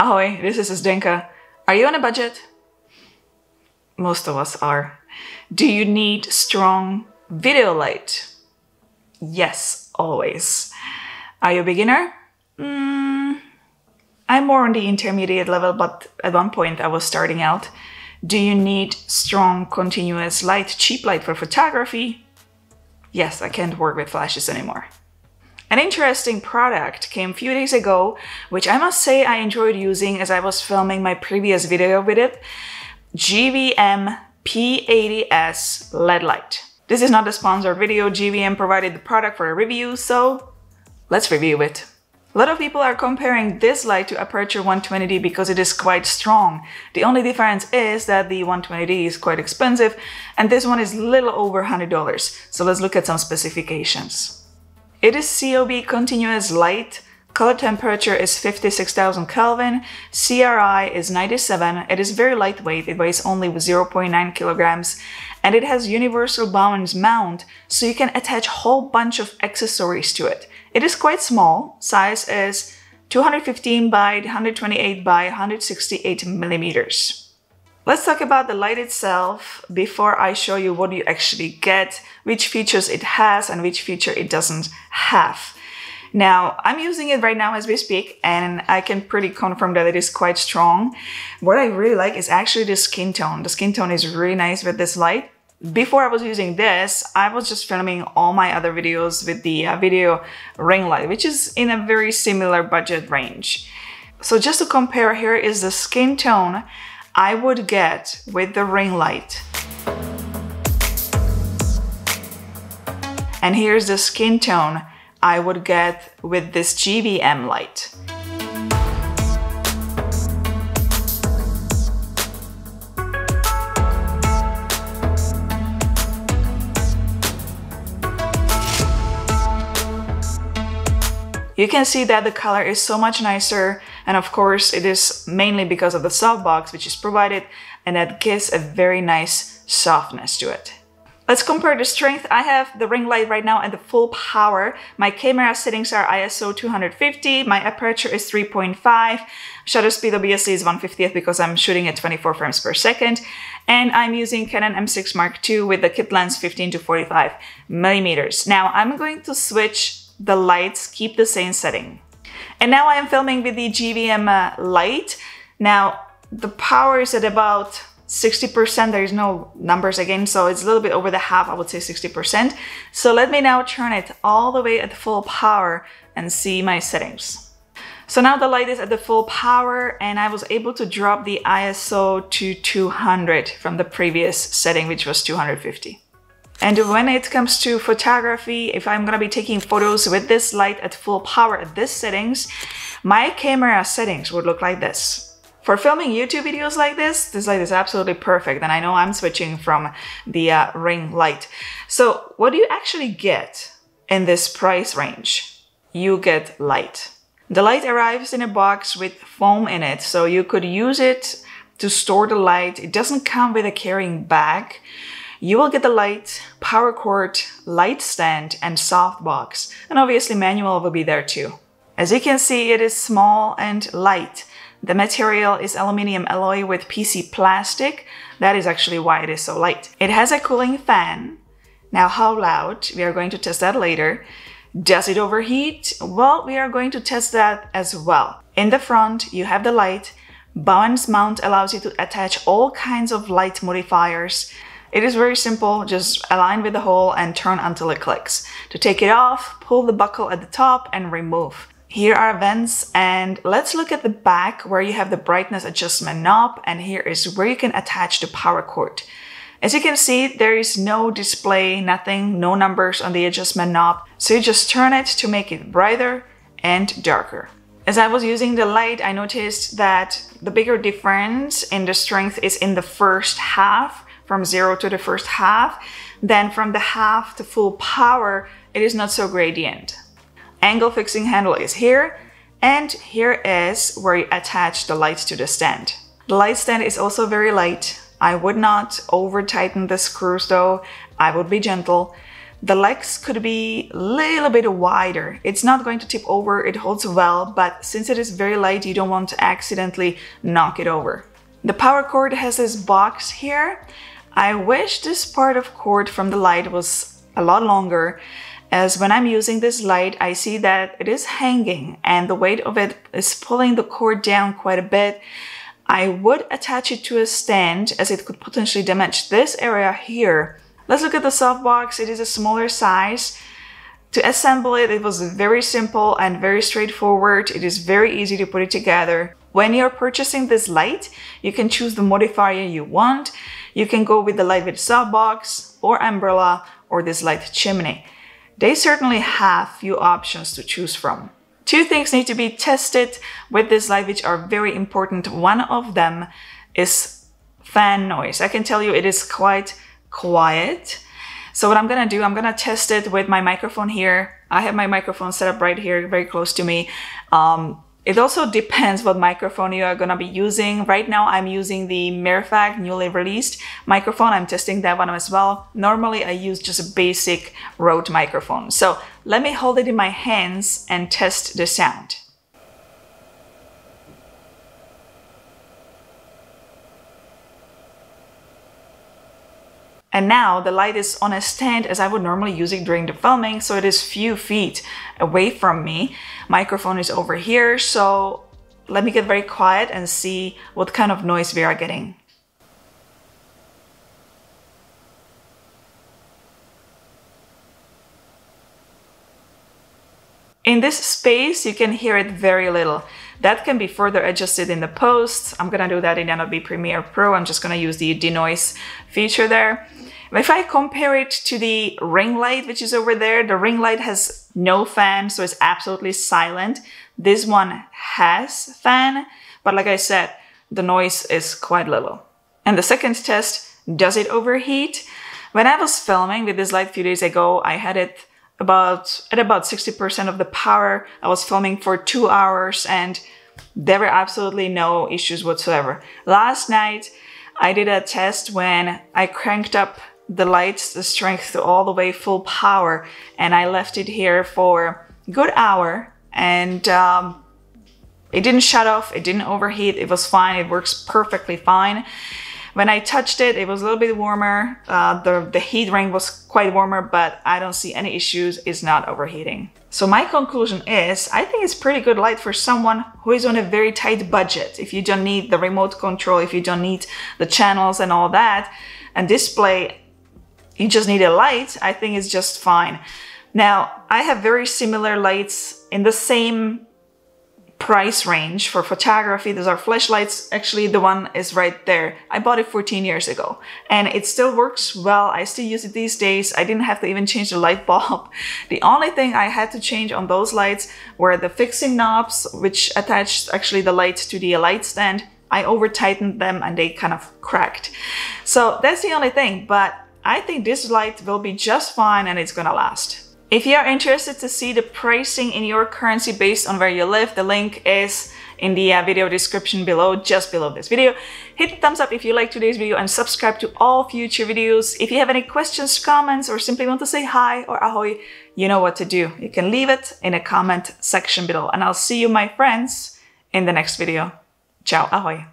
Ahoy, this is Zdenka. Are you on a budget? Most of us are. Do you need strong video light? Yes, always. Are you a beginner? I'm more on the intermediate level, but at one point I was starting out. Do you need strong continuous light, cheap light for photography? Yes, I can't work with flashes anymore. An interesting product came a few days ago, which I must say I enjoyed using as I was filming my previous video with it. GVM P80S LED light. This is not a sponsored video. GVM provided the product for a review, so let's review it. A lot of people are comparing this light to Aputure 120D because it is quite strong. The only difference is that the 120D is quite expensive and this one is a little over $100. So let's look at some specifications. It is COB continuous light, color temperature is 56,000 Kelvin, CRI is 97, it is very lightweight, it weighs only 0.9 kilograms, and it has universal balance mount, so you can attach a whole bunch of accessories to it. It is quite small, size is 215 by 128 by 168 millimeters. Let's talk about the light itself before I show you what you actually get, which features it has and which feature it doesn't have. Now, I'm using it right now as we speak and I can pretty confirm that it is quite strong. What I really like is actually the skin tone. The skin tone is really nice with this light. Before I was using this, I was just filming all my other videos with the video ring light, which is in a very similar budget range. So just to compare, here is the skin tone I would get with the ring light. And here's the skin tone I would get with this GVM light. You can see that the color is so much nicer, and of course it is mainly because of the softbox which is provided, and that gives a very nice softness to it. Let's compare the strength. I have the ring light right now at the full power. My camera settings are ISO 250, my aperture is 3.5, shutter speed obviously is 1/50th because I'm shooting at 24 frames per second, and I'm using Canon M6 Mark II with the kit lens 15 to 45 millimeters. Now I'm going to switch the lights, keep the same setting. And now I am filming with the GVM light. Now the power is at about 60%, there is no numbers again, so it's a little bit over the half, I would say 60%. So let me now turn it all the way at full power and see my settings. So now the light is at the full power and I was able to drop the ISO to 200 from the previous setting, which was 250. And when it comes to photography, if I'm gonna be taking photos with this light at full power at this settings, my camera settings would look like this. For filming YouTube videos like this light is absolutely perfect, and I know I'm switching from the ring light. So what do you actually get in this price range? You get light. The light arrives in a box with foam in it, so you could use it to store the light. It doesn't come with a carrying bag. You will get the light, power cord, light stand, and softbox. And obviously manual will be there too. As you can see, it is small and light. The material is aluminum alloy with PC plastic. That is actually why it is so light. It has a cooling fan. Now how loud? We are going to test that later. Does it overheat? Well, we are going to test that as well. In the front, you have the light. Balance mount allows you to attach all kinds of light modifiers. It is very simple, just align with the hole and turn until it clicks. To take it off, pull the buckle at the top and remove. Here are vents, and let's look at the back where you have the brightness adjustment knob, and here is where you can attach the power cord. As you can see, there is no display, nothing, no numbers on the adjustment knob, so you just turn it to make it brighter and darker. As I was using the light, I noticed that the bigger difference in the strength is in the first half, from 0 to the first half. Then from the half to full power, it is not so gradient. Angle fixing handle is here, and here is where you attach the light to the stand. The light stand is also very light. I would not over tighten the screws though, I would be gentle. the legs could be a little bit wider. It's not going to tip over, it holds well, but since it is very light, you don't want to accidentally knock it over. The power cord has this box here. I wish this part of cord from the light was a lot longer, as when I'm using this light, I see that it is hanging and the weight of it is pulling the cord down quite a bit. I would attach it to a stand as it could potentially damage this area here. Let's look at the softbox. It is a smaller size. To assemble it, it was very simple and very straightforward. It is very easy to put it together. When you're purchasing this light, you can choose the modifier you want. You can go with the light with softbox or umbrella or this light chimney. They certainly have few options to choose from. Two things need to be tested with this light which are very important. One of them is fan noise. I can tell you it is quite quiet. So what I'm gonna do, I'm gonna test it with my microphone here. I have my microphone set up right here, very close to me. It also depends what microphone you are gonna be using. Right now I'm using the Merfag newly released microphone. I'm testing that one as well. Normally I use just a basic Rode microphone. So let me hold it in my hands and test the sound. And now the light is on a stand as I would normally use it during the filming, so it is few feet away from me. Microphone is over here, so let me get very quiet and see what kind of noise we are getting. In this space, you can hear it very little. That can be further adjusted in the post. I'm gonna do that in Adobe Premiere Pro. I'm just gonna use the denoise feature there. If I compare it to the ring light, which is over there, the ring light has no fan, so it's absolutely silent. This one has fan, but like I said, the noise is quite little. And the second test, does it overheat? When I was filming with this light a few days ago, I had it at about 60% of the power. I was filming for 2 hours and there were absolutely no issues whatsoever. Last night, I did a test when I cranked up the lights, the strength to all the way full power, and I left it here for a good hour and it didn't shut off, it didn't overheat, it was fine, it works perfectly fine. When I touched it, it was a little bit warmer. The heat ring was quite warmer, but I don't see any issues. It's not overheating. So my conclusion is, I think it's pretty good light for someone who is on a very tight budget. If you don't need the remote control, if you don't need the channels and all that, and display, you just need a light, I think it's just fine. Now, I have very similar lights in the same price range for photography. Those are flashlights. Actually, the one is right there. I bought it 14 years ago and it still works well. I still use it these days. I didn't have to even change the light bulb. The only thing I had to change on those lights were the fixing knobs, which attached actually the light to the light stand. I over tightened them and they kind of cracked. So that's the only thing, but I think this light will be just fine and it's gonna last. If you are interested to see the pricing in your currency based on where you live, the link is in the video description below, just below this video. Hit the thumbs up if you liked today's video and subscribe to all future videos. If you have any questions, comments, or simply want to say hi or ahoy, you know what to do. You can leave it in a comment section below and I'll see you, my friends, in the next video. Ciao, ahoy.